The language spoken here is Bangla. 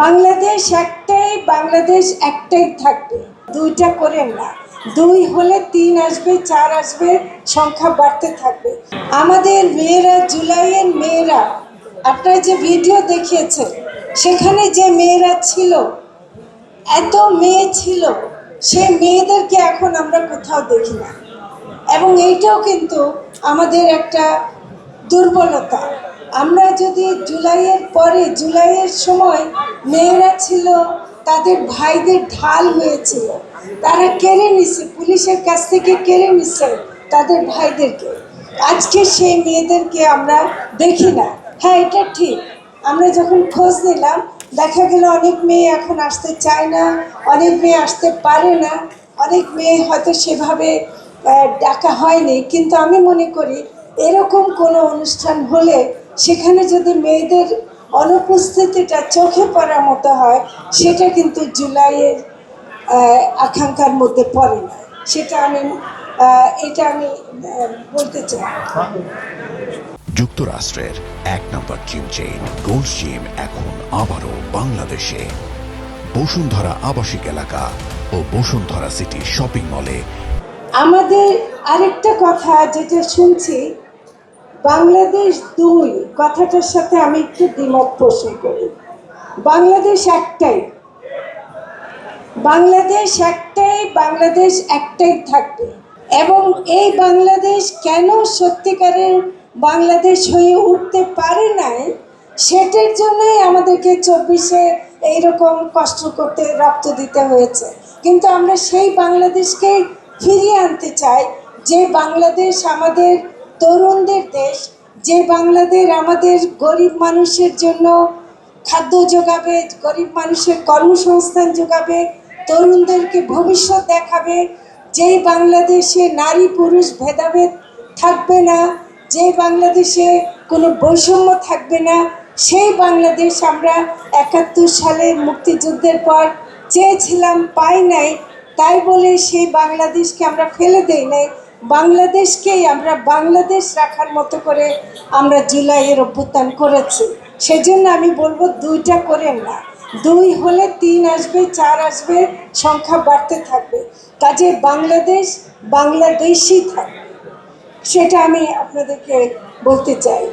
বাংলাদেশ একটাই, বাংলাদেশ একটাই থাকবে, দুইটা করেন না। দুই হলে তিন আসবে, চার আসবে, সংখ্যা বাড়তে থাকবে। আমাদের মেয়েরা, জুলাইয়ের মেয়েরা, আপনারা যে ভিডিও দেখিয়েছেন সেখানে যে মেয়েরা ছিল, এত মেয়ে ছিল, সেই মেয়েদেরকে এখন আমরা কোথাও দেখি না। এবং এইটাও কিন্তু আমাদের একটা দুর্বলতা। আমরা যদি জুলাইয়ের পরে, জুলাইয়ের সময় মেয়েরা ছিল, তাদের ভাইদের ঢাল হয়েছিল, তারা কেড়ে নিছে, পুলিশের কাছ থেকে কেড়ে নিছে তাদের ভাইদেরকে। আজকে সেই মেয়েদেরকে আমরা দেখি না। হ্যাঁ, এটা ঠিক। আমরা যখন খোঁজ নিলাম, দেখা গেল অনেক মেয়ে এখন আসতে চায় না, অনেক মেয়ে আসতে পারে না, অনেক মেয়ে হয়তো সেভাবে ডাকা হয়নি। কিন্তু আমি মনে করি এরকম কোনো অনুষ্ঠান হলে সেখানে যদি মেয়েদের অনুপস্থিতিটা চোখে পড়ার মতো হয়, সেটা কিন্তু জুলাইয়ের আকাঙ্ক্ষার মধ্যে পড়ে না। সেটা আমি বলতে চাই। যুক্তরাষ্ট্রের এক নম্বর জিম চেইন গোল্ড জিম এখন আবারও বাংলাদেশে। বসুন্ধরা আবাসিক এলাকা ও বসুন্ধরা সিটি শপিং মলে। আমাদের আরেকটা কথা যেটা শুনছি, বাংলাদেশ দুই কথাটার সাথে আমি একটু দ্বিমত পোষণ করি। বাংলাদেশ একটাই, বাংলাদেশ একটাই, বাংলাদেশ একটাই থাকবে। এবং এই বাংলাদেশ কেন সত্যিকারের বাংলাদেশ হয়ে উঠতে পারে নাই, সেটার জন্যই আমাদেরকে 24-এ এইরকম কষ্ট করতে, রক্ত দিতে হয়েছে। কিন্তু আমরা সেই বাংলাদেশকে ফিরিয়ে আনতে চাই, যে বাংলাদেশ আমাদের তরুণদের দেশ, যে বাংলাদেশ আমাদের গরিব মানুষের জন্য খাদ্য যোগাবে, গরিব মানুষের কর্মসংস্থান যোগাবে, তরুণদেরকে ভবিষ্যৎ দেখাবে, যেই বাংলাদেশে নারী পুরুষ ভেদাভেদ থাকবে না, যে বাংলাদেশে কোনো বৈষম্য থাকবে না। সেই বাংলাদেশ আমরা 71 সালের মুক্তিযুদ্ধের পর চেয়েছিলাম, পাই নাই। তাই বলে সেই বাংলাদেশকে আমরা ফেলে দেই নাই, বাংলাদেশকেই আমরা বাংলাদেশ রাখার মতো করে আমরা জুলাইয়ের অভ্যুত্থান করেছি। সেজন্য আমি বলবো দুইটা করেন না। দুই হলে তিন আসবে, চার আসবে, সংখ্যা বাড়তে থাকবে। কাজে বাংলাদেশ বাংলাদেশই থাকবে, সেটা আমি আপনাদেরকে বলতে চাই।